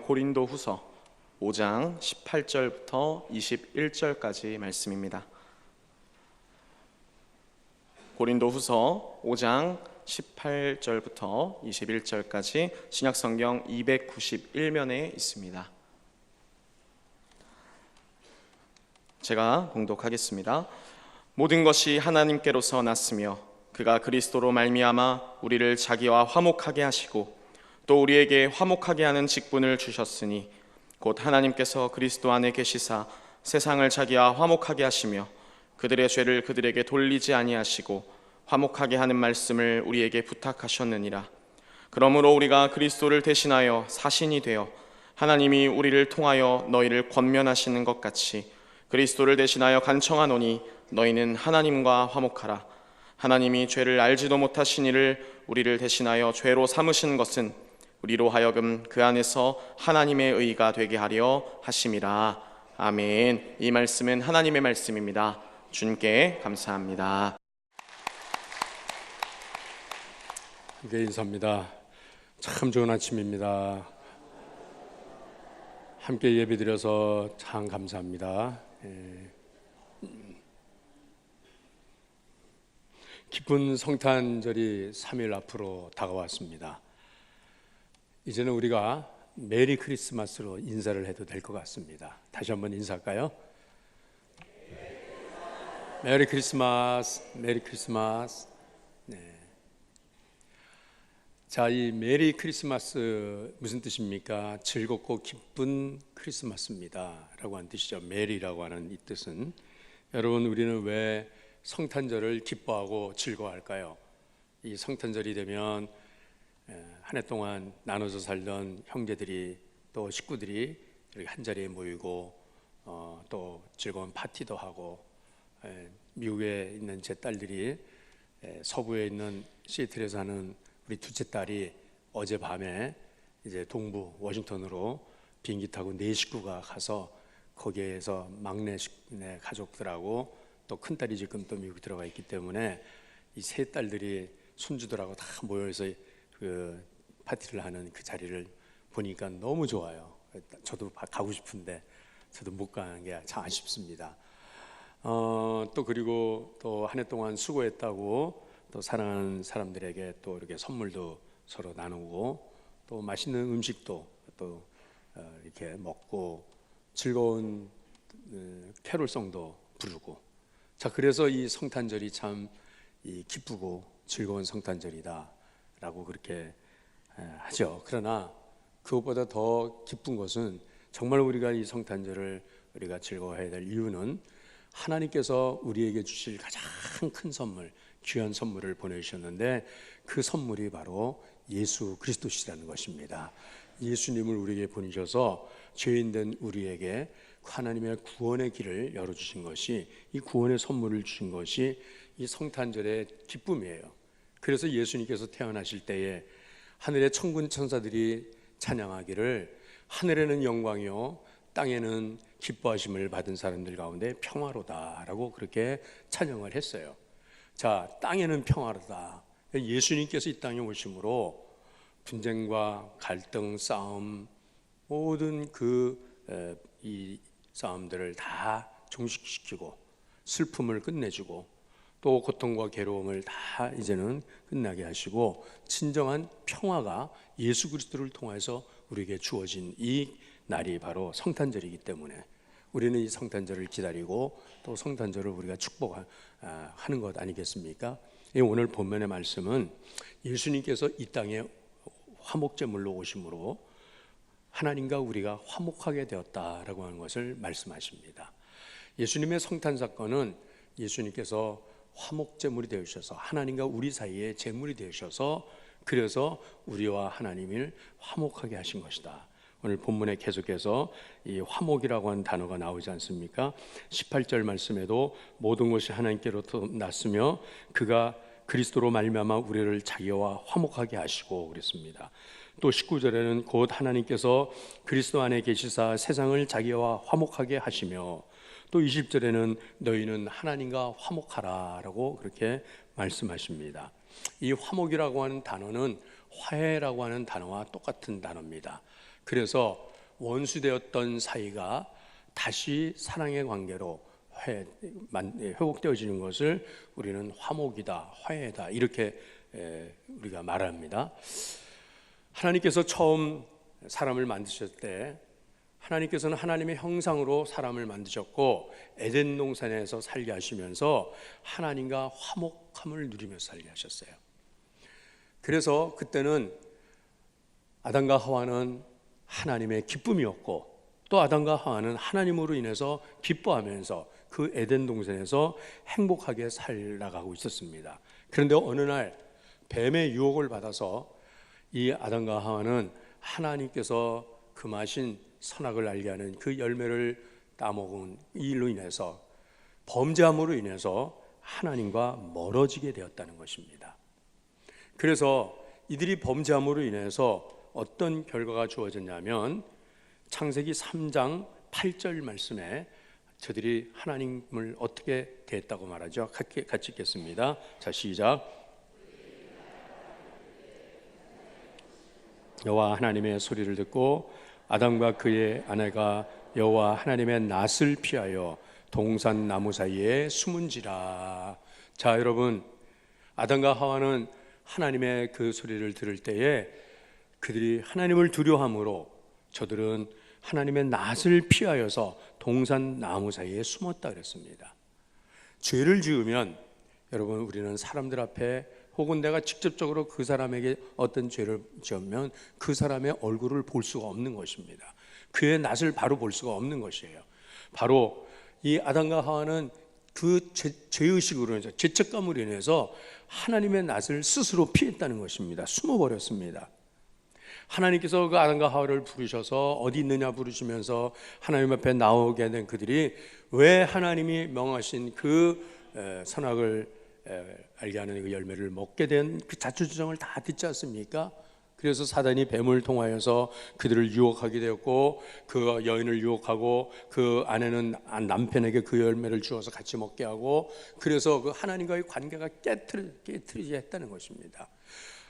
고린도후서 5장 18절부터 21절까지 말씀입니다. 고린도후서 5장 18절부터 21절까지 신약성경 291면에 있습니다. 제가 봉독하겠습니다. 모든 것이 하나님께로서 났으며 그가 그리스도로 말미암아 우리를 자기와 화목하게 하시고 또 우리에게 화목하게 하는 직분을 주셨으니 곧 하나님께서 그리스도 안에 계시사 세상을 자기와 화목하게 하시며 그들의 죄를 그들에게 돌리지 아니하시고 화목하게 하는 말씀을 우리에게 부탁하셨느니라. 그러므로 우리가 그리스도를 대신하여 사신이 되어 하나님이 우리를 통하여 너희를 권면하시는 것 같이 그리스도를 대신하여 간청하노니 너희는 하나님과 화목하라. 하나님이 죄를 알지도 못하신 이를 우리를 대신하여 죄로 삼으신 것은 우리로 하여금 그 안에서 하나님의 의가 되게 하려 하심이라. 아멘. 이 말씀은 하나님의 말씀입니다. 주님께 감사합니다. 함께 인사합니다. 참 좋은 아침입니다. 함께 예배드려서 참 감사합니다. 기쁜 성탄절이 3일 앞으로 다가왔습니다. 이제는 우리가 메리 크리스마스로 인사를 해도 될 것 같습니다. 다시 한번 인사할까요? 메리 크리스마스, 메리 크리스마스. 네. 자, 이 메리 크리스마스 무슨 뜻입니까? 즐겁고 기쁜 크리스마스입니다 라고 하는 뜻이죠. 메리라고 하는 이 뜻은. 여러분, 우리는 왜 성탄절을 기뻐하고 즐거워할까요? 이 성탄절이 되면 한 해 동안 나눠서 살던 형제들이 또 식구들이 이렇게 한자리에 모이고 또 즐거운 파티도 하고, 미국에 있는 제 딸들이 서부에 있는 시애틀에 사는 우리 둘째 딸이 어젯밤에 이제 동부 워싱턴으로 비행기 타고 네 식구가 가서 거기에서 막내 가족들하고 또 큰 딸이 지금 또 미국 들어가 있기 때문에 이 세 딸들이 손주들하고 다 모여서 그 파티를 하는 그 자리를 보니까 너무 좋아요. 저도 가고 싶은데 저도 못 가는 게 참 아쉽습니다. 또 그리고 또 한 해 동안 수고했다고 또 사랑하는 사람들에게 또 이렇게 선물도 서로 나누고 또 맛있는 음식도 또 이렇게 먹고 즐거운 캐롤송도 부르고. 자, 그래서 이 성탄절이 참 기쁘고 즐거운 성탄절이다 라고 그렇게 하죠. 그러나 그것보다 더 기쁜 것은 정말 우리가 이 성탄절을 우리가 즐거워해야 될 이유는 하나님께서 우리에게 주실 가장 큰 선물, 귀한 선물을 보내주셨는데 그 선물이 바로 예수 그리스도시라는 것입니다. 예수님을 우리에게 보내셔서 죄인된 우리에게 하나님의 구원의 길을 열어주신 것이, 이 구원의 선물을 주신 것이 이 성탄절의 기쁨이에요. 그래서 예수님께서 태어나실 때에 하늘의 천군 천사들이 찬양하기를 하늘에는 영광이요 땅에는 기뻐하심을 받은 사람들 가운데 평화로다라고 그렇게 찬양을 했어요. 자, 땅에는 평화로다. 예수님께서 이 땅에 오심으로 분쟁과 갈등, 싸움, 모든 이 싸움들을 다 종식시키고 슬픔을 끝내주고 또 고통과 괴로움을 다 이제는 끝나게 하시고 진정한 평화가 예수 그리스도를 통해서 우리에게 주어진 이 날이 바로 성탄절이기 때문에 우리는 이 성탄절을 기다리고 또 성탄절을 우리가 축복하는 것 아니겠습니까? 오늘 본문의 말씀은 예수님께서 이 땅에 화목제물로 오심으로 하나님과 우리가 화목하게 되었다라고 하는 것을 말씀하십니다. 예수님의 성탄 사건은 예수님께서 화목제물이 되어주셔서 하나님과 우리 사이에 제물이 되어주셔서 그래서 우리와 하나님을 화목하게 하신 것이다. 오늘 본문에 계속해서 이 화목이라고 하는 단어가 나오지 않습니까? 18절 말씀에도 모든 것이 하나님께로부터 났으며 그가 그리스도로 말미암아 우리를 자기와 화목하게 하시고 그랬습니다. 또 19절에는 곧 하나님께서 그리스도 안에 계시사 세상을 자기와 화목하게 하시며 또 20절에는 너희는 하나님과 화목하라라고 그렇게 말씀하십니다. 이 화목이라고 하는 단어는 화해라고 하는 단어와 똑같은 단어입니다. 그래서 원수되었던 사이가 다시 사랑의 관계로 회복되어지는 것을 우리는 화목이다, 화해다 이렇게 우리가 말합니다. 하나님께서 처음 사람을 만드셨을 때 하나님께서는 하나님의 형상으로 사람을 만드셨고 에덴 동산에서 살게 하시면서 하나님과 화목함을 누리면서 살게 하셨어요. 그래서 그때는 아담과 하와는 하나님의 기쁨이었고 또 아담과 하와는 하나님으로 인해서 기뻐하면서 그 에덴 동산에서 행복하게 살아가고 있었습니다. 그런데 어느 날 뱀의 유혹을 받아서 이 아담과 하와는 하나님께서 금하신 선악을 알게 하는 그 열매를 따먹은 이 일로 인해서 범죄함으로 인해서 하나님과 멀어지게 되었다는 것입니다. 그래서 이들이 범죄함으로 인해서 어떤 결과가 주어졌냐면 창세기 3장 8절 말씀에 저들이 하나님을 어떻게 대했다고 말하죠? 같이 읽겠습니다. 자, 시작. 여호와 하나님의 소리를 듣고 아담과 그의 아내가 여호와 하나님의 낯을 피하여 동산 나무 사이에 숨은지라. 자, 여러분, 아담과 하와는 하나님의 그 소리를 들을 때에 그들이 하나님을 두려워함으로 저들은 하나님의 낯을 피하여서 동산 나무 사이에 숨었다 그랬습니다. 죄를 지으면 여러분, 우리는 사람들 앞에 혹은 내가 직접적으로 그 사람에게 어떤 죄를 지으면 그 사람의 얼굴을 볼 수가 없는 것입니다. 그의 낯을 바로 볼 수가 없는 것이에요. 바로 이 아담과 하와는 그 죄의식으로 인해서, 죄책감으로 인해서 하나님의 낯을 스스로 피했다는 것입니다. 숨어버렸습니다. 하나님께서 그 아담과 하와를 부르셔서 어디 있느냐 부르시면서 하나님 앞에 나오게 된 그들이 왜 하나님이 명하신 그 선악을 알게 하는 그 열매를 먹게 된 그 자초지종을 다 듣지 않습니까? 그래서 사단이 뱀을 통하여서 그들을 유혹하게 되었고 그 여인을 유혹하고 그 아내는 남편에게 그 열매를 주어서 같이 먹게 하고 그래서 그 하나님과의 관계가 깨트리게 했다는 것입니다.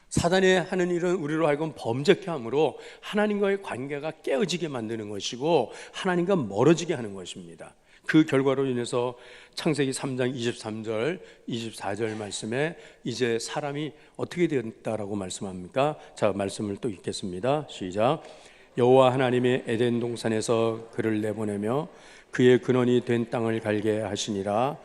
사단이 하는 일은 우리로 하여금 범죄케 함으로 하나님과의 관계가 깨어지게 만드는 것이고 하나님과 멀어지게 하는 것입니다. 그 결과로 인해서 창세기 3장 23절, 24절 말씀에 이제 사람이 어떻게 되었다라고 말씀합니까? 자, 말씀을 또 읽겠습니다. 시작. 여호와 하나님이 에덴 동산에서 그를 내보내며 그의 근원이 된 땅을 갈게 하시니라.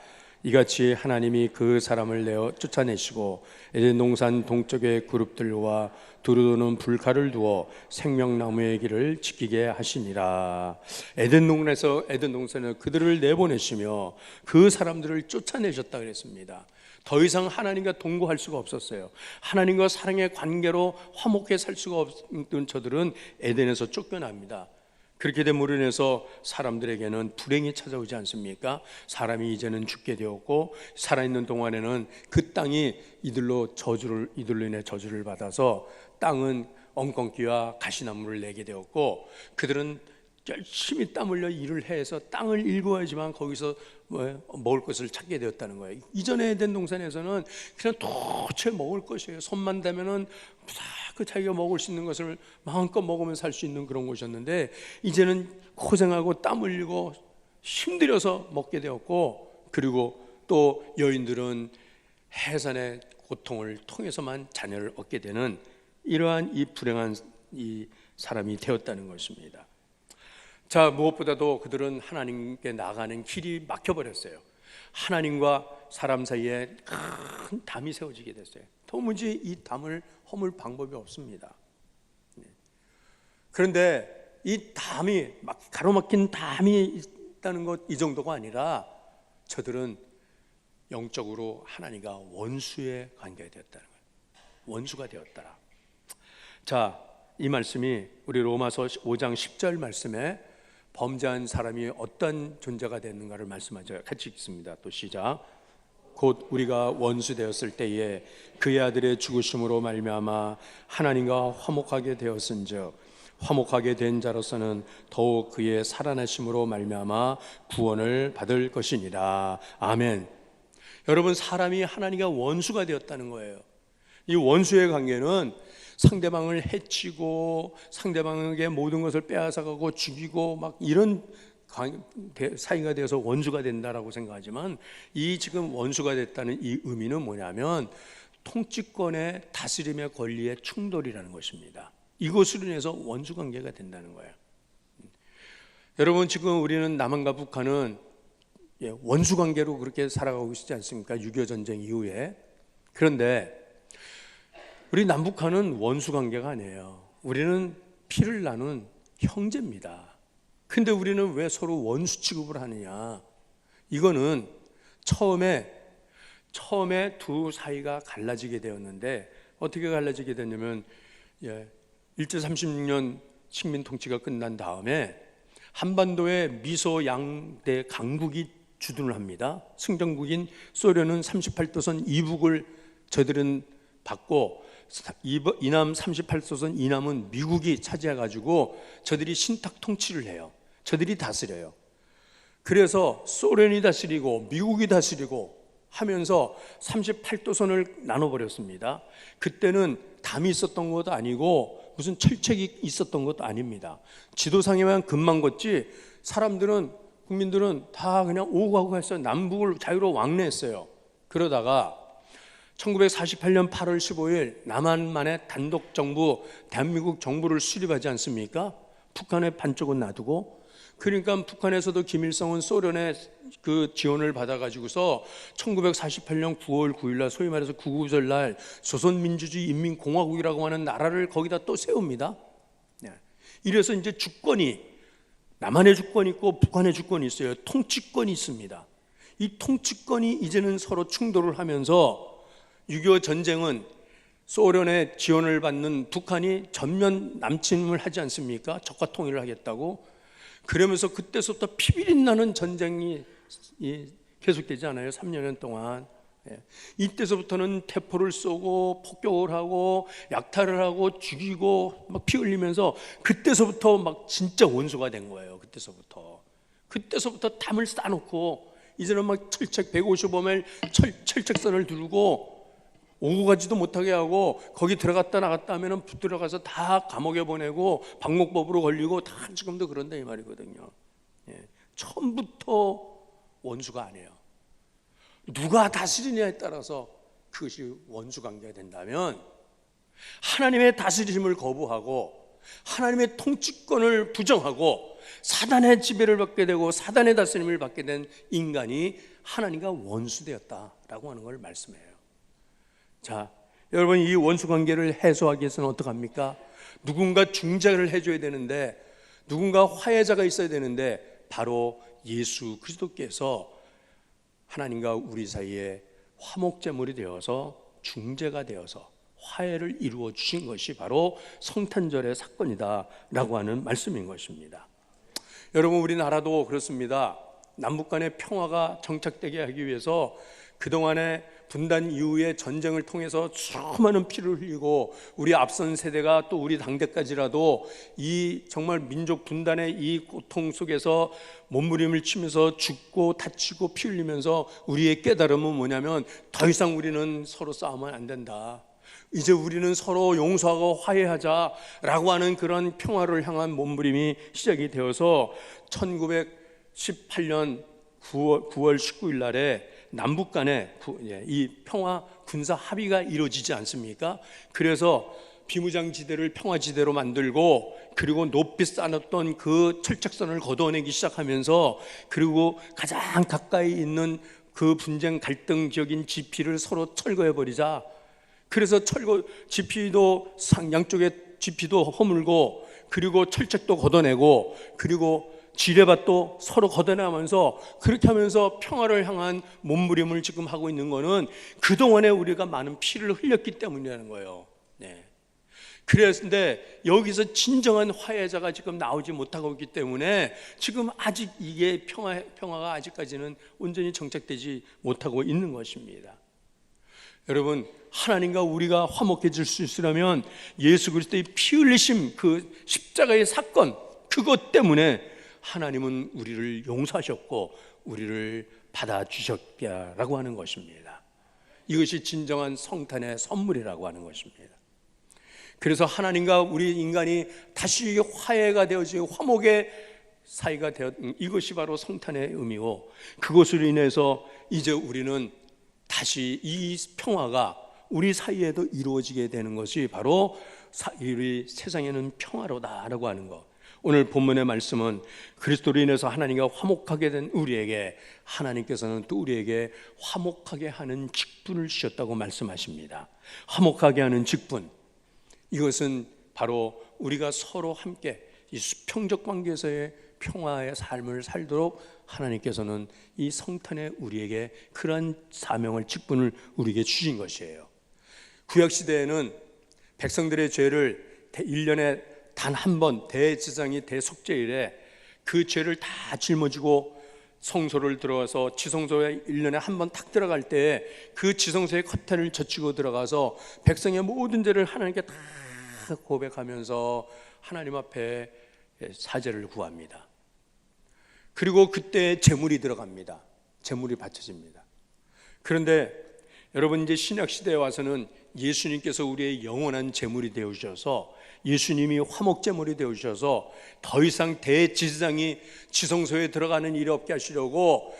이같이 하나님이 그 사람을 내어 쫓아내시고 에덴 동산 동쪽의 그룹들과 두루도는 불칼을 두어 생명나무의 길을 지키게 하시니라. 에덴 동산에서 그들을 내보내시며 그 사람들을 쫓아내셨다 그랬습니다. 더 이상 하나님과 동거할 수가 없었어요. 하나님과 사랑의 관계로 화목해 살 수가 없던 저들은 에덴에서 쫓겨납니다. 그렇게 됨으로 인해서 사람들에게는 불행이 찾아오지 않습니까? 사람이 이제는 죽게 되었고 살아있는 동안에는 그 땅이 이들로 인해 저주를 받아서 땅은 엉겅퀴와 가시나무를 내게 되었고 그들은 열심히 땀 흘려 일을 해서 땅을 일구어야지만 거기서 먹을 것을 찾게 되었다는 거예요. 이전에 에덴 동산에서는 그냥 도대체 먹을 것이에요. 손만 대면은 그 자기가 먹을 수 있는 것을 마음껏 먹으면 살 수 있는 그런 곳이었는데 이제는 고생하고 땀 흘리고 힘들여서 먹게 되었고 그리고 또 여인들은 해산의 고통을 통해서만 자녀를 얻게 되는 이러한 이 불행한 이 사람이 되었다는 것입니다. 자, 무엇보다도 그들은 하나님께 나가는 길이 막혀버렸어요. 하나님과 사람 사이에 큰 담이 세워지게 됐어요. 도무지 이 담을 허물 방법이 없습니다. 그런데 이 담이 가로막힌 담이 있다는 것 이 정도가 아니라 저들은 영적으로 하나님과 원수의 관계가 되었다는 거예요. 원수가 되었더라. 자, 이 말씀이 우리 로마서 5장 10절 말씀에 범죄한 사람이 어떤 존재가 됐는가를 말씀하죠. 같이 읽습니다. 또 시작. 곧 우리가 원수 되었을 때에 그의 아들의 죽으심으로 말미암아 하나님과 화목하게 되었은즉 화목하게 된 자로서는 더욱 그의 살아나심으로 말미암아 구원을 받을 것이니라. 아멘. 여러분, 사람이 하나님과 원수가 되었다는 거예요. 이 원수의 관계는 상대방을 해치고 상대방에게 모든 것을 빼앗아가고 죽이고 막 이런 사이가 되어서 원수가 된다라고 생각하지만, 이 지금 원수가 됐다는 이 의미는 뭐냐면 통치권의 다스림의 권리의 충돌이라는 것입니다. 이것으로 인해서 원수 관계가 된다는 거예요. 여러분, 지금 우리는 남한과 북한은 원수 관계로 그렇게 살아가고 있지 않습니까? 6.25 전쟁 이후에. 그런데 우리 남북한은 원수 관계가 아니에요. 우리는 피를 나눈 형제입니다. 근데 우리는 왜 서로 원수 취급을 하느냐? 이거는 처음에 두 사이가 갈라지게 되었는데, 어떻게 갈라지게 됐냐면 일제 36년 식민 통치가 끝난 다음에 한반도에 미소 양대 강국이 주둔을 합니다. 승전국인 소련은 38도선 이북을 저들은 받고, 이남 38도선 이남은 미국이 차지해가지고 저들이 신탁 통치를 해요. 저들이 다스려요. 그래서 소련이 다스리고 미국이 다스리고 하면서 38도선을 나눠버렸습니다. 그때는 담이 있었던 것도 아니고 무슨 철책이 있었던 것도 아닙니다. 지도상에만 금만 걷지 국민들은 다 그냥 오고 가고 했어요. 남북을 자유로 왕래했어요. 그러다가 1948년 8월 15일 남한만의 단독 정부, 대한민국 정부를 수립하지 않습니까? 북한의 반쪽은 놔두고. 그러니까 북한에서도 김일성은 소련의 그 지원을 받아가지고서 1948년 9월 9일 날, 소위 말해서 구구절 날 조선민주주의 인민공화국이라고 하는 나라를 거기다 또 세웁니다. 이래서 이제 주권이, 남한의 주권이 있고 북한의 주권이 있어요. 통치권이 있습니다. 이 통치권이 이제는 서로 충돌을 하면서 6.25 전쟁은 소련의 지원을 받는 북한이 전면 남침을 하지 않습니까? 적과 통일을 하겠다고. 그러면서 그때서부터 피비린 나는 전쟁이 계속되지 않아요? 3년 동안. 이때서부터는 대포를 쏘고 폭격을 하고 약탈을 하고 죽이고 막 피 흘리면서, 그때서부터 막 진짜 원수가 된 거예요. 그때서부터 담을 쌓아놓고 이제는 막 철책 155멜 철책선을 들고 오고 가지도 못하게 하고, 거기 들어갔다 나갔다 하면은 들어가서 다 감옥에 보내고 방목법으로 걸리고, 다 지금도 그런다 이 말이거든요. 처음부터 원수가 아니에요. 누가 다스리냐에 따라서 그것이 원수 관계가 된다면, 하나님의 다스림을 거부하고 하나님의 통치권을 부정하고 사단의 지배를 받게 되고 사단의 다스림을 받게 된 인간이 하나님과 원수되었다라고 하는 걸 말씀해요. 자, 여러분, 이 원수 관계를 해소하기 위해서는 어떻게 합니까? 누군가 중재를 해줘야 되는데, 누군가 화해자가 있어야 되는데, 바로 예수 그리스도께서 하나님과 우리 사이에 화목제물이 되어서 중재가 되어서 화해를 이루어 주신 것이 바로 성탄절의 사건이다 라고 하는 말씀인 것입니다. 여러분, 우리나라도 그렇습니다. 남북 간의 평화가 정착되게 하기 위해서 그동안에 분단 이후에 전쟁을 통해서 수많은 피를 흘리고, 우리 앞선 세대가 또 우리 당대까지라도 이 정말 민족 분단의 이 고통 속에서 몸부림을 치면서 죽고 다치고 피 흘리면서, 우리의 깨달음은 뭐냐면 더 이상 우리는 서로 싸우면 안 된다. 이제 우리는 서로 용서하고 화해하자라고 하는 그런 평화를 향한 몸부림이 시작이 되어서 1918년 9월 19일 날에 남북 간에 이 평화 군사 합의가 이루어지지 않습니까? 그래서 비무장지대를 평화지대로 만들고, 그리고 높이 쌓았던 그 철책선을 걷어내기 시작하면서, 그리고 가장 가까이 있는 그 분쟁 갈등 지역인 지피를 서로 철거해버리자. 그래서 지피도 양쪽에 지피도 허물고, 그리고 철책도 걷어내고, 그리고 지뢰밭도 서로 걷어내면서, 그렇게 하면서 평화를 향한 몸부림을 지금 하고 있는 거는 그동안에 우리가 많은 피를 흘렸기 때문이라는 거예요. 그런데 여기서 진정한 화해자가 지금 나오지 못하고 있기 때문에 지금 아직 이게 평화가 아직까지는 온전히 정착되지 못하고 있는 것입니다. 여러분, 하나님과 우리가 화목해질 수 있으려면 예수 그리스도의 피 흘리심, 그 십자가의 사건, 그것 때문에 하나님은 우리를 용서하셨고 우리를 받아주셨다라고 하는 것입니다. 이것이 진정한 성탄의 선물이라고 하는 것입니다. 그래서 하나님과 우리 인간이 다시 화해가 되어지고 화목의 사이가 되어, 이것이 바로 성탄의 의미고, 그것으로 인해서 이제 우리는 다시 이 평화가 우리 사이에도 이루어지게 되는 것이 바로 우리 세상에는 평화로다라고 하는 것. 오늘 본문의 말씀은 그리스도로 인해서 하나님과 화목하게 된 우리에게 하나님께서는 또 우리에게 화목하게 하는 직분을 주셨다고 말씀하십니다. 화목하게 하는 직분, 이것은 바로 우리가 서로 함께 이 수평적 관계에서의 평화의 삶을 살도록 하나님께서는 이 성탄에 우리에게 그러한 사명을, 직분을 우리에게 주신 것이에요. 구약시대에는 백성들의 죄를 1년에 단 한 번 대제사장이 대속죄일에 그 죄를 다 짊어지고 성소를 들어가서 지성소에 1년에 한 번 탁 들어갈 때 그 지성소의 커튼을 젖히고 들어가서 백성의 모든 죄를 하나님께 다 고백하면서 하나님 앞에 사죄를 구합니다. 그리고 그때 제물이 들어갑니다. 제물이 바쳐집니다. 그런데 여러분, 이제 신약 시대에 와서는 예수님께서 우리의 영원한 제물이 되어 주셔서, 예수님이 화목 제물이 되어 주셔서 더 이상 대제사장이 지성소에 들어가는 일이 없게 하시려고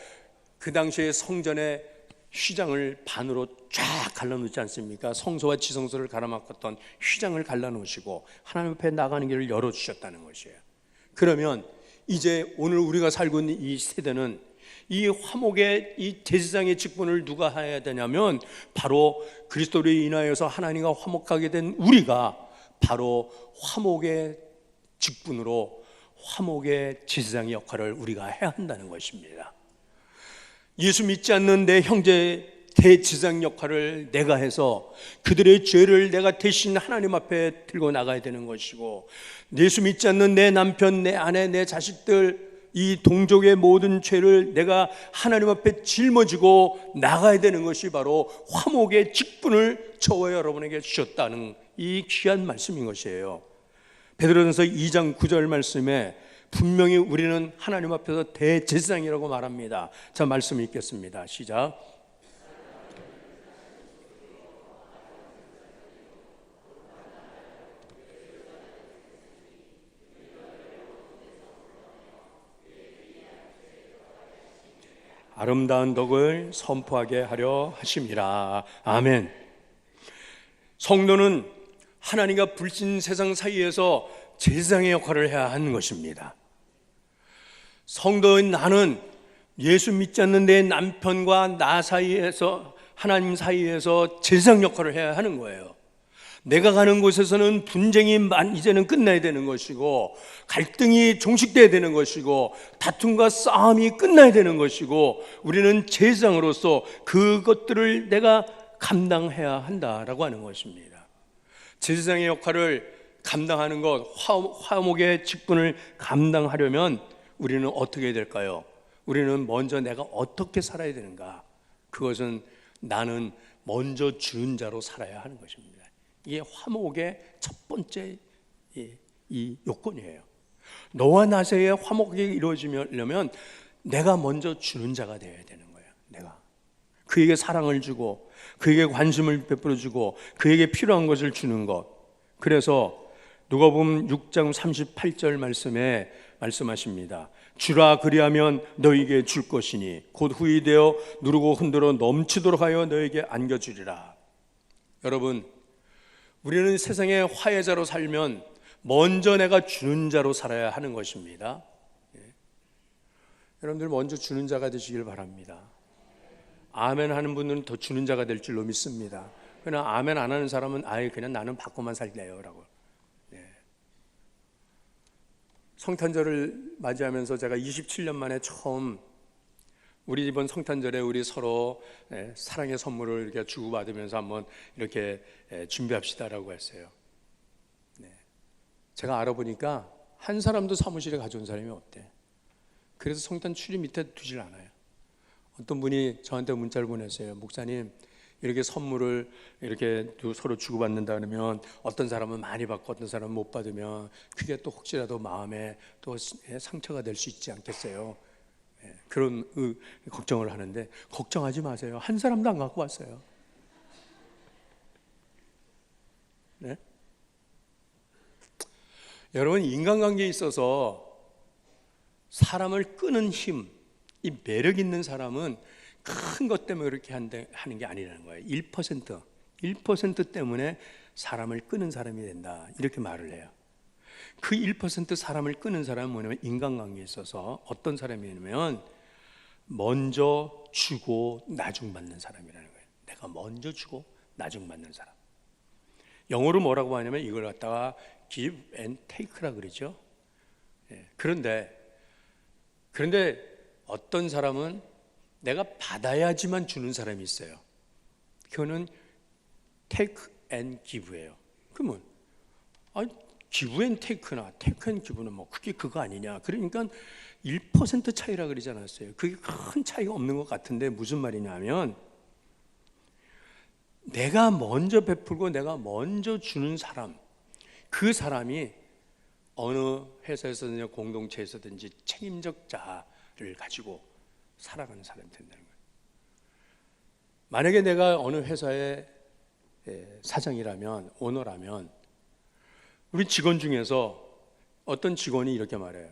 그 당시에 성전의 휘장을 반으로 쫙 갈라놓지 않습니까? 성소와 지성소를 갈아막았던 휘장을 갈라놓으시고 하나님 앞에 나가는 길을 열어주셨다는 것이에요. 그러면 이제 오늘 우리가 살고 있는 이 세대는 이 화목의 이 제사장의 직분을 누가 해야 되냐면 바로 그리스도로 인하여서 하나님과 화목하게 된 우리가 바로 화목의 직분으로 화목의 제사장의 역할을 우리가 해야 한다는 것입니다. 예수 믿지 않는 내 형제 대제사장 역할을 내가 해서 그들의 죄를 내가 대신 하나님 앞에 들고 나가야 되는 것이고, 예수 믿지 않는 내 남편, 내 아내, 내 자식들, 이 동족의 모든 죄를 내가 하나님 앞에 짊어지고 나가야 되는 것이 바로 화목의 직분을 저와 여러분에게 주셨다는 이 귀한 말씀인 것이에요. 베드로전서 2장 9절 말씀에 분명히 우리는 하나님 앞에서 대제사장이라고 말합니다. 자, 말씀 읽겠습니다. 시작. 아름다운 덕을 선포하게 하려 하심이라. 아멘. 성도는 하나님과 불신 세상 사이에서 제사장의 역할을 해야 하는 것입니다. 성도인 나는 예수 믿지 않는 내 남편과 나 사이에서, 하나님 사이에서 제사장 역할을 해야 하는 거예요. 내가 가는 곳에서는 분쟁이 이제는 끝나야 되는 것이고, 갈등이 종식돼야 되는 것이고, 다툼과 싸움이 끝나야 되는 것이고, 우리는 제사장으로서 그것들을 내가 감당해야 한다라고 하는 것입니다. 제사장의 역할을 감당하는 것, 화목의 직분을 감당하려면 우리는 어떻게 해야 될까요? 우리는 먼저 내가 어떻게 살아야 되는가? 그것은 나는 먼저 주는 자로 살아야 하는 것입니다. 이게 화목의 첫 번째 이 요건이에요. 너와 나 사이에 화목이 이루어지려면 내가 먼저 주는 자가 되어야 되는 거예요. 내가 그에게 사랑을 주고 그에게 관심을 베풀어주고 그에게 필요한 것을 주는 것. 그래서 누가복음 6장 38절 말씀에 말씀하십니다. 주라 그리하면 너에게 줄 것이니 곧 후이 되어 누르고 흔들어 넘치도록 하여 너에게 안겨주리라. 여러분, 우리는 세상의 화해자로 살면 먼저 내가 주는 자로 살아야 하는 것입니다. 여러분들 먼저 주는 자가 되시길 바랍니다. 아멘 하는 분들은 더 주는 자가 될 줄로 믿습니다. 그러나 아멘 안 하는 사람은 아예 그냥 나는 받고만 살래요 라고. 성탄절을 맞이하면서 제가 27년 만에 처음 우리 이번 성탄절에 우리 서로 사랑의 선물을 이렇게 주고받으면서 한번 이렇게 준비합시다라고 했어요. 제가 알아보니까 한 사람도 사무실에 가져온 사람이 없대. 그래서 성탄 추리 밑에 두질 않아요. 어떤 분이 저한테 문자를 보냈어요. 목사님, 이렇게 선물을 이렇게 서로 주고받는다 그러면 어떤 사람은 많이 받고 어떤 사람은 못 받으면 그게 또 혹시라도 마음에 또 상처가 될 수 있지 않겠어요? 그런 걱정을 하는데 걱정하지 마세요. 한 사람도 안 갖고 왔어요. 네? 여러분, 인간관계에 있어서 사람을 끄는 힘, 이 매력 있는 사람은 큰 것 때문에 그렇게 하는 게 아니라는 거예요. 1% 때문에 사람을 끄는 사람이 된다, 이렇게 말을 해요. 그 1% 사람을 끄는 사람은 뭐냐면 인간관계에 있어서 어떤 사람이냐면 먼저 주고 나중 받는 사람이라는 거예요. 내가 먼저 주고 나중 받는 사람. 영어로 뭐라고 하냐면 이걸 갖다가 give and take라 그러죠. 그런데 어떤 사람은 내가 받아야지만 주는 사람이 있어요. 그거는 take and give예요. 그러면 give and take나 take and give는 뭐 그게 그거 아니냐. 그러니까 1% 차이라 그러지 않았어요. 그게 큰 차이가 없는 것 같은데 무슨 말이냐면 내가 먼저 베풀고 내가 먼저 주는 사람, 그 사람이 어느 회사에서든지 공동체에서든지 책임적 자를 가지고 살아가는 사람이 된다는 거예요. 만약에 내가 어느 회사의 사장이라면, 오너라면 우리 직원 중에서 어떤 직원이 이렇게 말해요.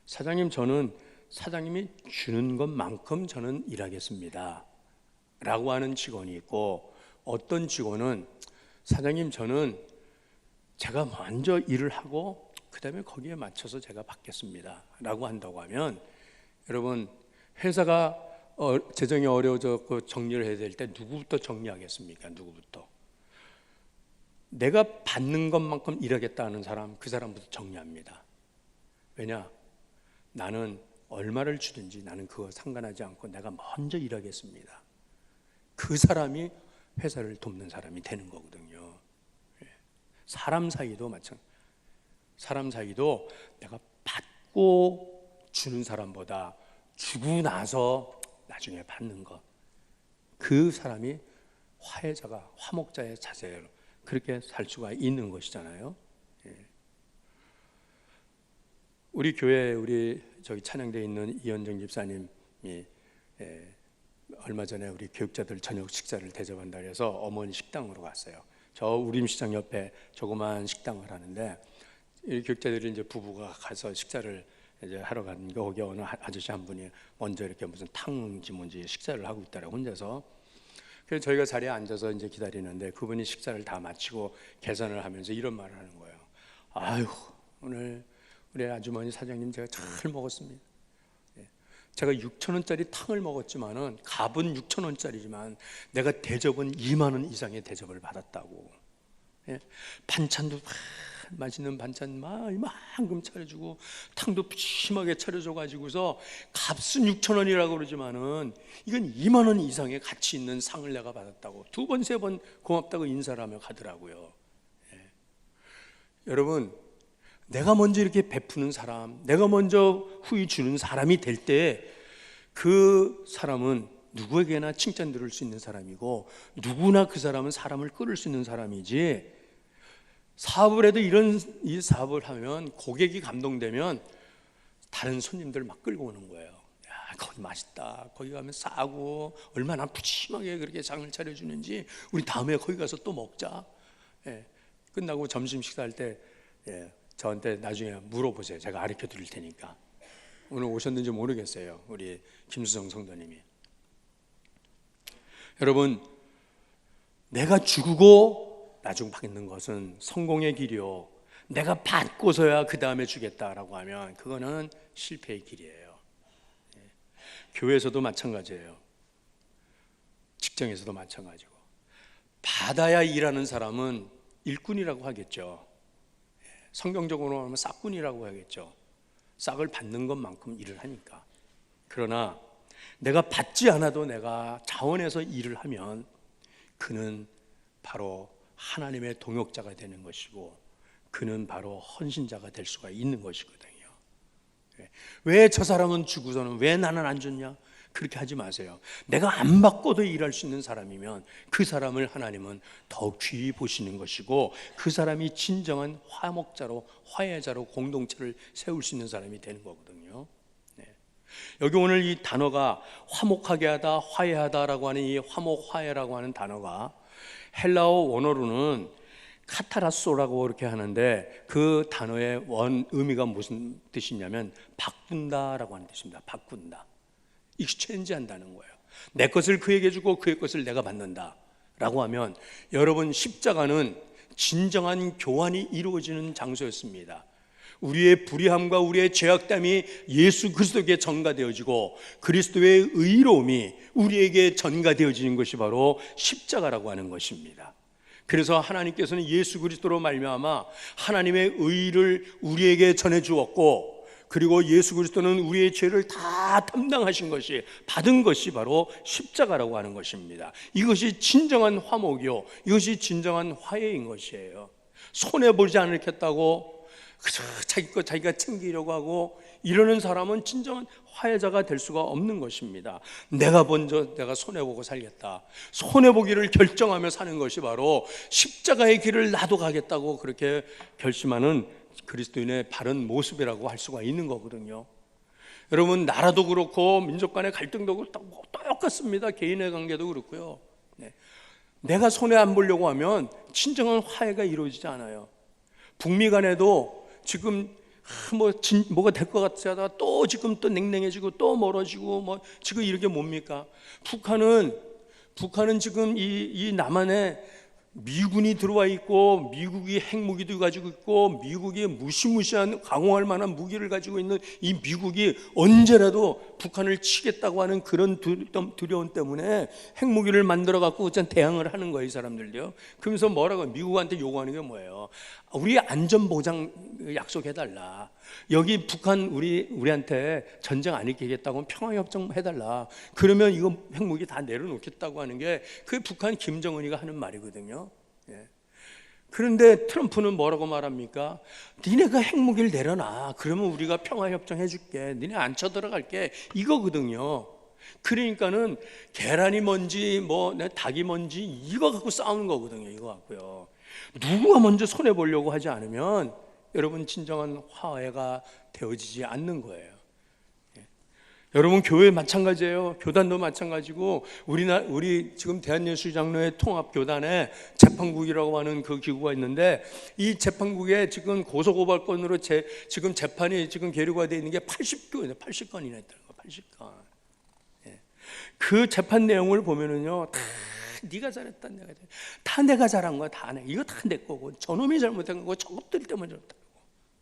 사장님, 저는 사장님이 주는 것만큼 저는 일하겠습니다 라고 하는 직원이 있고, 어떤 직원은 사장님, 저는 제가 먼저 일을 하고 그 다음에 거기에 맞춰서 제가 받겠습니다 라고 한다고 하면, 여러분, 회사가 재정이 어려워서 정리를 해야 될 때 누구부터 정리하겠습니까? 누구부터? 내가 받는 것만큼 일하겠다는 사람, 그 사람부터 정리합니다. 왜냐? 나는 얼마를 주든지 나는 그거 상관하지 않고 내가 먼저 일하겠습니다. 그 사람이 회사를 돕는 사람이 되는 거거든요. 사람 사이도 마찬가지. 사람 사이도 내가 받고 주는 사람보다 주고 나서 나중에 받는 것, 그 사람이 화해자가, 화목자의 자세로 그렇게 살 수가 있는 것이잖아요. 우리 교회, 우리 저기 찬양대에 있는 이현정 집사님이 얼마 전에 우리 교육자들 저녁 식사를 대접한다 해서 어머니 식당으로 갔어요. 저 우림시장 옆에 조그만 식당을 하는데, 이 교육자들이 이제 부부가 가서 식사를 이제 하러 갔는데, 거기 어느 아저씨 한 분이 먼저 이렇게 무슨 탕인지 뭔지 식사를 하고 있더라고, 혼자서. 그래서 저희가 자리에 앉아서 이제 기다리는데, 그분이 식사를 다 마치고 계산을 하면서 이런 말을 하는 거예요. 아유, 오늘 우리 아주머니 사장님 제가 잘 먹었습니다. 제가 6,000원짜리 탕을 먹었지만은 값은 6,000원짜리지만 내가 대접은 2만 원 이상의 대접을 받았다고. 반찬도 맛있는 반찬 막 이만큼 차려주고 탕도 푸짐하게 차려줘가지고서 값은 6,000원이라고 그러지만은 이건 2만 원 이상의 가치 있는 상을 내가 받았다고 2번, 3번 고맙다고 인사를 하며 가더라고요. 여러분, 내가 먼저 이렇게 베푸는 사람, 내가 먼저 후히 주는 사람이 될 때 그 사람은 누구에게나 칭찬 들을 수 있는 사람이고, 누구나 그 사람은 사람을 끌을 수 있는 사람이지, 사업을 해도 이 사업을 하면 고객이 감동되면 다른 손님들 막 끌고 오는 거예요. 야, 거기 맛있다, 거기 가면 싸고 얼마나 푸짐하게 그렇게 장을 차려주는지 우리 다음에 거기 가서 또 먹자. 끝나고 점심 식사할 때 저한테 나중에 물어보세요. 제가 가르쳐 드릴 테니까. 오늘 오셨는지 모르겠어요, 우리 김수정 성도님이. 여러분, 내가 주고 나중 받는 것은 성공의 길이요, 내가 받고서야 그 다음에 주겠다라고 하면 그거는 실패의 길이에요. 교회에서도 마찬가지예요. 직장에서도 마찬가지고. 받아야 일하는 사람은 일꾼이라고 하겠죠. 성경적으로 하면 싹꾼이라고 하겠죠. 싹을 받는 것만큼 일을 하니까. 그러나 내가 받지 않아도 내가 자원해서 일을 하면 그는 바로 하나님의 동역자가 되는 것이고, 그는 바로 헌신자가 될 수가 있는 것이거든요. 왜 저 사람은 주고서는 왜 나는 안 줬냐? 그렇게 하지 마세요. 내가 안 바꿔도 일할 수 있는 사람이면 그 사람을 하나님은 더 귀히 보시는 것이고, 그 사람이 진정한 화목자로, 화해자로 공동체를 세울 수 있는 사람이 되는 거거든요. 여기 오늘 이 단어가 화목하게 하다, 화해하다라고 하는 이 화목, 화해라고 하는 단어가 헬라어 원어로는 카타라소라고 이렇게 하는데, 그 단어의 원 의미가 무슨 뜻이냐면 바꾼다라고 하는 뜻입니다. 바꾼다, 익스체인지 한다는 거예요. 내 것을 그에게 주고 그의 것을 내가 받는다 라고 하면, 여러분, 십자가는 진정한 교환이 이루어지는 장소였습니다. 우리의 불의함과 우리의 죄악됨이 예수 그리스도에게 전가되어지고, 그리스도의 의로움이 우리에게 전가되어지는 것이 바로 십자가라고 하는 것입니다. 그래서 하나님께서는 예수 그리스도로 말미암아 하나님의 의를 우리에게 전해 주었고, 그리고 예수 그리스도는 우리의 죄를 다 담당하신 것이, 받은 것이 바로 십자가라고 하는 것입니다. 이것이 진정한 화목이요, 이것이 진정한 화해인 것이에요. 손해보지 않겠다고 그저 자기 것 자기가 챙기려고 하고 이러는 사람은 진정한 화해자가 될 수가 없는 것입니다. 내가 먼저 내가 손해보고 살겠다, 손해보기를 결정하며 사는 것이 바로 십자가의 길을 나도 가겠다고 그렇게 결심하는 그리스도인의 바른 모습이라고 할 수가 있는 거거든요. 여러분, 나라도 그렇고 민족 간의 갈등도 똑같습니다. 개인의 관계도 그렇고요. 내가 손해 안 보려고 하면 진정한 화해가 이루어지지 않아요. 북미 간에도 지금 뭐가 될 것 같이 하다가 또 지금 또 냉랭해지고 또 멀어지고, 뭐 지금 이렇게 뭡니까? 북한은 지금 이 남한에 미군이 들어와 있고, 미국이 핵무기도 가지고 있고, 미국이 무시무시한 강호할 만한 무기를 가지고 있는 이 미국이 언제라도 북한을 치겠다고 하는 그런 두려움 때문에 핵무기를 만들어 갖고 대항을 하는 거예요, 이 사람들요. 그러면서 뭐라고 미국한테 요구하는 게 뭐예요? 우리 안전보장 약속해달라. 여기 북한 우리한테 전쟁 안 일으키겠다고 하면 평화협정 해달라. 그러면 이거 핵무기 다 내려놓겠다고 하는 게 그 북한 김정은이가 하는 말이거든요. 그런데 트럼프는 뭐라고 말합니까? 니네가 핵무기를 내려놔, 그러면 우리가 평화협정 해줄게, 니네 안 쳐들어갈게, 이거거든요. 그러니까는 계란이 뭔지 뭐 닭이 뭔지 이거 갖고 싸우는 거거든요. 이거 갖고요. 누구가 먼저 손해보려고 하지 않으면 여러분 진정한 화해가 되어지지 않는 거예요. 여러분, 교회 마찬가지예요. 교단도 마찬가지고, 우리 지금 대한예수장로회 통합교단에 재판국이라고 하는 그 기구가 있는데, 이 재판국에 지금 고소고발건으로 지금 재판이 지금 계류가 되어 있는 게 80건이나 80건이나 있다는 거, 80건. 그 재판 내용을 보면은요, 다 네가 잘했다, 다 내가 잘한 거야, 다 이거 다 내 거고, 저놈이 잘못한 거고, 저것들 때문에 잘못한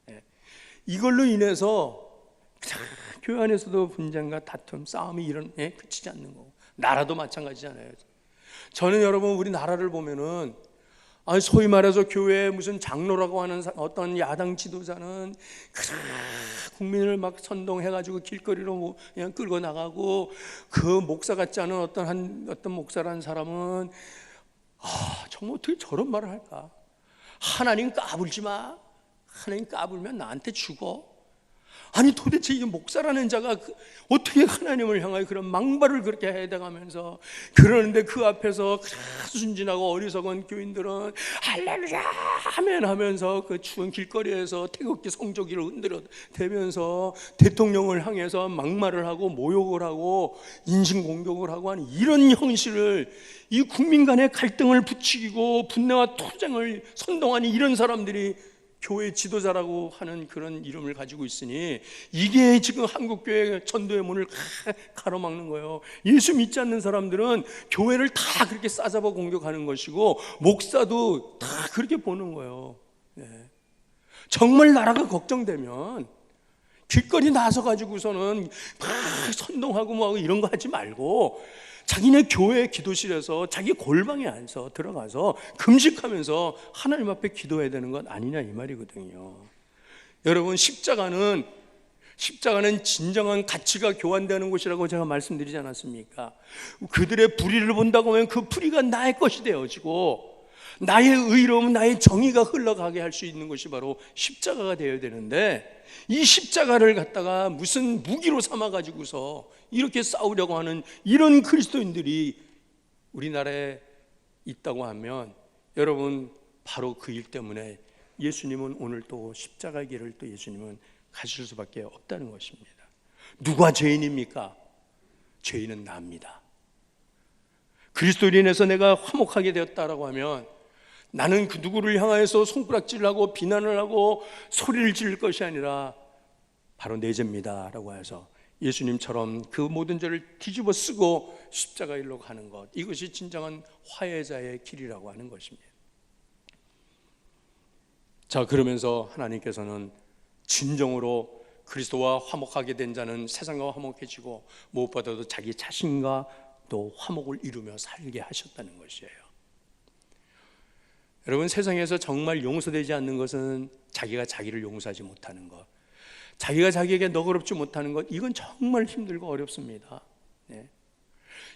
거고. 이걸로 인해서 교회 안에서도 분쟁과 다툼, 싸움이 그치지 않는 거고, 나라도 마찬가지잖아요. 저는 여러분, 우리 나라를 보면은 소위 말해서 교회에 무슨 장로라고 하는 어떤 야당 지도자는 국민을 막 선동해가지고 길거리로 그냥 끌고 나가고, 그 목사 같지 않은 어떤 목사라는 사람은 정말 어떻게 저런 말을 할까? 하나님 까불지 마. 하나님 까불면 나한테 죽어. 아니, 도대체 이 목사라는 자가 어떻게 하나님을 향하여 그런 망발을 그렇게 해대가면서, 그러는데 그 앞에서 순진하고 어리석은 교인들은 할렐루야 아멘 하면서 그 추운 길거리에서 태극기 성조기를 흔들어 대면서 대통령을 향해서 막말을 하고 모욕을 하고 인신공격을 하고 하는 이런 형식을, 이 국민 간의 갈등을 부추기고 분내와 투쟁을 선동하는 이런 사람들이 교회 지도자라고 하는 그런 이름을 가지고 있으니, 이게 지금 한국교회 전도의 문을 가로막는 거예요. 예수 믿지 않는 사람들은 교회를 다 그렇게 싸잡아 공격하는 것이고, 목사도 다 그렇게 보는 거예요. 정말 나라가 걱정되면 길거리 나서가지고서는 막 선동하고 뭐하고 이런 거 하지 말고, 자기네 교회 기도실에서 자기 골방에 앉아서 들어가서 금식하면서 하나님 앞에 기도해야 되는 것 아니냐, 이 말이거든요. 여러분, 십자가는 진정한 가치가 교환되는 곳이라고 제가 말씀드리지 않았습니까? 그들의 불의를 본다고 하면 그 불의가 나의 것이 되어지고, 나의 의로움, 나의 정의가 흘러가게 할 수 있는 것이 바로 십자가가 되어야 되는데, 이 십자가를 갖다가 무슨 무기로 삼아가지고서 이렇게 싸우려고 하는 이런 그리스도인들이 우리나라에 있다고 하면, 여러분, 바로 그 일 때문에 예수님은 오늘 또 십자가의 길을 또 예수님은 가실 수밖에 없다는 것입니다. 누가 죄인입니까? 죄인은 나입니다. 그리스도로 인해서 내가 화목하게 되었다라고 하면, 나는 그 누구를 향하여서 손가락질을 하고 비난을 하고 소리를 지를 것이 아니라 바로 내 죄입니다 라고 해서 예수님처럼 그 모든 죄를 뒤집어 쓰고 십자가 일로 가는 것, 이것이 진정한 화해자의 길이라고 하는 것입니다. 자, 그러면서 하나님께서는 진정으로 그리스도와 화목하게 된 자는 세상과 화목해지고 무엇보다도 자기 자신과 또 화목을 이루며 살게 하셨다는 것이에요. 여러분, 세상에서 정말 용서되지 않는 것은 자기가 자기를 용서하지 못하는 것, 자기가 자기에게 너그럽지 못하는 것, 이건 정말 힘들고 어렵습니다.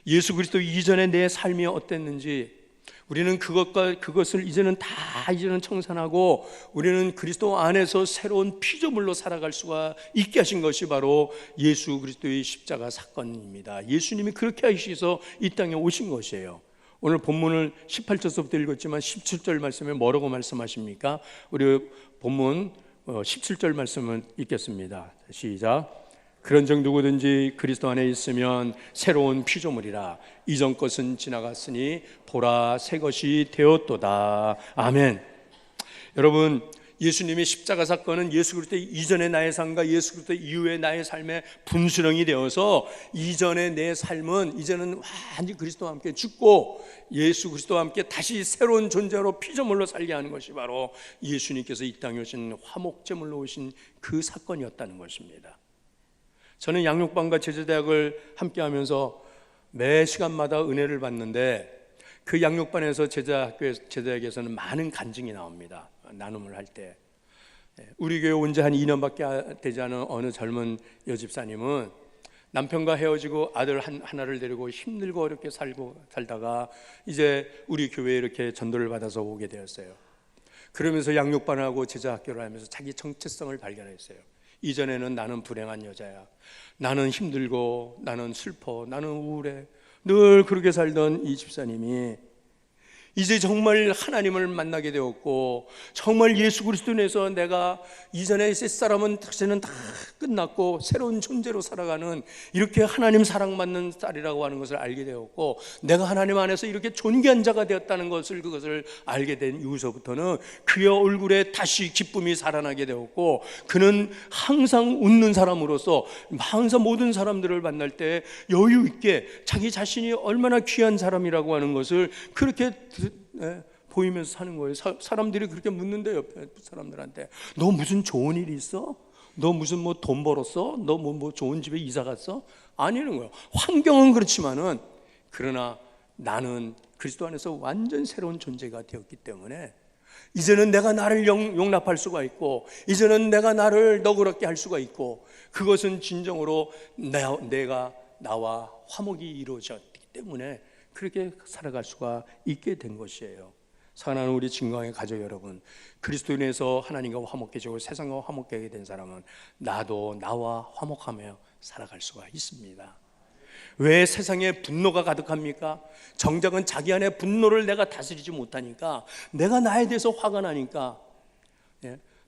예수 그리스도 이전에 내 삶이 어땠는지 우리는 그것을 이제는 청산하고 우리는 그리스도 안에서 새로운 피조물로 살아갈 수가 있게 하신 것이 바로 예수 그리스도의 십자가 사건입니다. 예수님이 그렇게 하셔서 이 땅에 오신 것이에요. 오늘 본문을 18절부터 읽었지만 17절 말씀에 뭐라고 말씀하십니까? 우리 본문 17절 말씀을 읽겠습니다. 시작. 그런즉 누구든지 그리스도 안에 있으면 새로운 피조물이라, 이전 것은 지나갔으니 보라 새 것이 되었도다. 아멘. 여러분, 예수님의 십자가 사건은 예수 그리스도 이전의 나의 삶과 예수 그리스도 이후의 나의 삶의 분수령이 되어서 이전의 내 삶은 이제는 완전히 그리스도와 함께 죽고 예수 그리스도와 함께 다시 새로운 존재로 피조물로 살게 하는 것이 바로 예수님께서 이 땅에 오신 화목제물로 오신 그 사건이었다는 것입니다. 저는 양육반과 제자대학을 함께하면서 매 시간마다 은혜를 받는데, 그 양육반에서 제자대학에서는 많은 간증이 나옵니다. 나눔을 할 때 우리 교회 온 지 한 2년밖에 되지 않은 어느 젊은 여집사님은 남편과 헤어지고 아들 하나를 데리고 힘들고 어렵게 살다가 이제 우리 교회에 이렇게 전도를 받아서 오게 되었어요. 그러면서 양육반을 하고 제자학교를 하면서 자기 정체성을 발견했어요. 이전에는 나는 불행한 여자야, 나는 힘들고 나는 슬퍼, 나는 우울해, 늘 그렇게 살던 이 집사님이 이제 정말 하나님을 만나게 되었고, 정말 예수 그리스도 안에서 내가 이전에 옛사람은 이제는 다 끝났고 새로운 존재로 살아가는, 이렇게 하나님 사랑받는 딸이라고 하는 것을 알게 되었고, 내가 하나님 안에서 이렇게 존귀한 자가 되었다는 것을, 그것을 알게 된 이후서부터는 그의 얼굴에 다시 기쁨이 살아나게 되었고, 그는 항상 웃는 사람으로서 항상 모든 사람들을 만날 때 여유 있게 자기 자신이 얼마나 귀한 사람이라고 하는 것을 그렇게 보이면서 사는 거예요. 사람들이 그렇게 묻는데, 옆에 사람들한테 너 무슨 좋은 일이 있어? 너 무슨 뭐 돈 벌었어? 너 뭐 좋은 집에 이사 갔어? 아니는 거예요. 환경은 그렇지만은, 그러나 나는 그리스도 안에서 완전 새로운 존재가 되었기 때문에 이제는 내가 나를 용납할 수가 있고, 이제는 내가 나를 너그럽게 할 수가 있고, 그것은 진정으로 내가 나와 화목이 이루어졌기 때문에 그렇게 살아갈 수가 있게 된 것이에요. 사랑하는 우리 진광의 가족 여러분, 그리스도 인해서 하나님과 화목해지고 세상과 화목하게 된 사람은 나도 나와 화목하며 살아갈 수가 있습니다. 왜 세상에 분노가 가득합니까? 정작은 자기 안에 분노를 내가 다스리지 못하니까, 내가 나에 대해서 화가 나니까.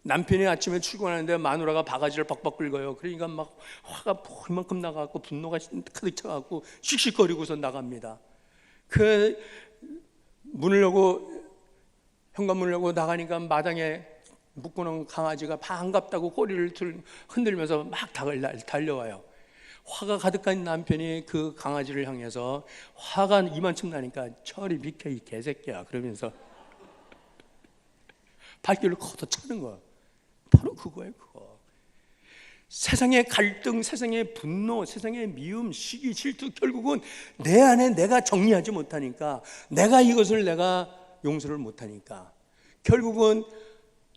남편이 아침에 출근하는데 마누라가 바가지를 벅벅 긁어요. 그러니까 막 화가 이만큼 나가고 분노가 가득 차갖고 씩씩거리고서 나갑니다. 그 문을 열고, 현관문을 열고 나가니까 마당에 묶어놓은 강아지가 반갑다고 꼬리를 흔들면서 막 달려와요. 화가 가득한 남편이 그 강아지를 향해서 화가 이만큼 나니까 저리 비켜 이 개새끼야 그러면서 발길을 걷어차는 거야. 바로 그거예요, 그거. 세상의 갈등, 세상의 분노, 세상의 미움, 시기, 질투, 결국은 내 안에 내가 정리하지 못하니까, 내가 이것을 내가 용서를 못하니까 결국은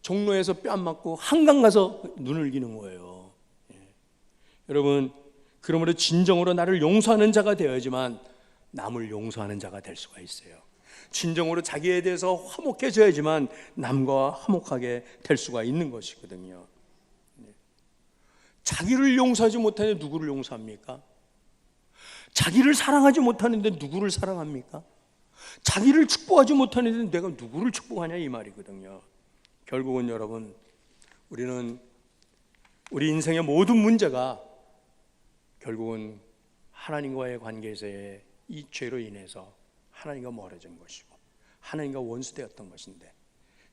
종로에서 뺨 맞고 한강 가서 눈을 기는 거예요. 여러분, 그러므로 진정으로 나를 용서하는 자가 되어야지만 남을 용서하는 자가 될 수가 있어요. 진정으로 자기에 대해서 화목해져야지만 남과 화목하게 될 수가 있는 것이거든요. 자기를 용서하지 못하는데 누구를 용서합니까? 자기를 사랑하지 못하는데 누구를 사랑합니까? 자기를 축복하지 못하는데 내가 누구를 축복하냐 이 말이거든요. 결국은 여러분, 우리는 우리 인생의 모든 문제가 결국은 하나님과의 관계에서의 이 죄로 인해서 하나님과 멀어진 것이고 하나님과 원수되었던 것인데,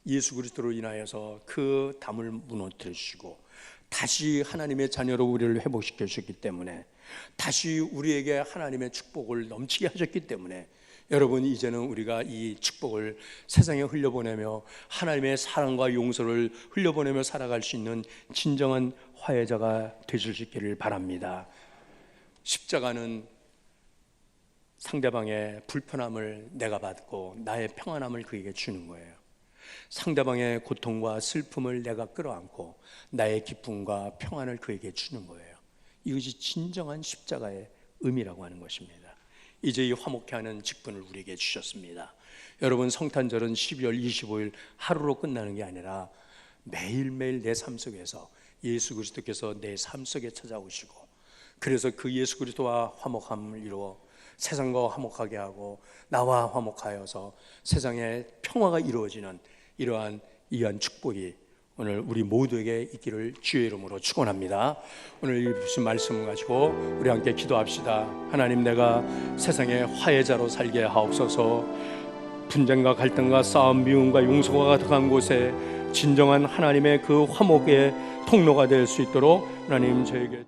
예수 그리스도로 인하여서 그 담을 무너뜨려 주시고 다시 하나님의 자녀로 우리를 회복시켜 주셨기 때문에, 다시 우리에게 하나님의 축복을 넘치게 하셨기 때문에, 여러분 이제는 우리가 이 축복을 세상에 흘려보내며 하나님의 사랑과 용서를 흘려보내며 살아갈 수 있는 진정한 화해자가 되실 수 있기를 바랍니다. 십자가는 상대방의 불편함을 내가 받고 나의 평안함을 그에게 주는 거예요. 상대방의 고통과 슬픔을 내가 끌어안고 나의 기쁨과 평안을 그에게 주는 거예요. 이것이 진정한 십자가의 의미라고 하는 것입니다. 이제 이 화목케 하는 직분을 우리에게 주셨습니다. 여러분, 성탄절은 12월 25일 하루로 끝나는 게 아니라 매일매일 내 삶 속에서 예수 그리스도께서 내 삶 속에 찾아오시고, 그래서 그 예수 그리스도와 화목함을 이루어 세상과 화목하게 하고 나와 화목하여서 세상에 평화가 이루어지는 이러한 이한 축복이 오늘 우리 모두에게 있기를 주의 이름으로 축원합니다. 오늘 이 주신 말씀을 가지고 우리 함께 기도합시다. 하나님, 내가 세상의 화해자로 살게 하옵소서. 분쟁과 갈등과 싸움, 미움과 용서가 가득한 곳에 진정한 하나님의 그 화목의 통로가 될 수 있도록 하나님 저에게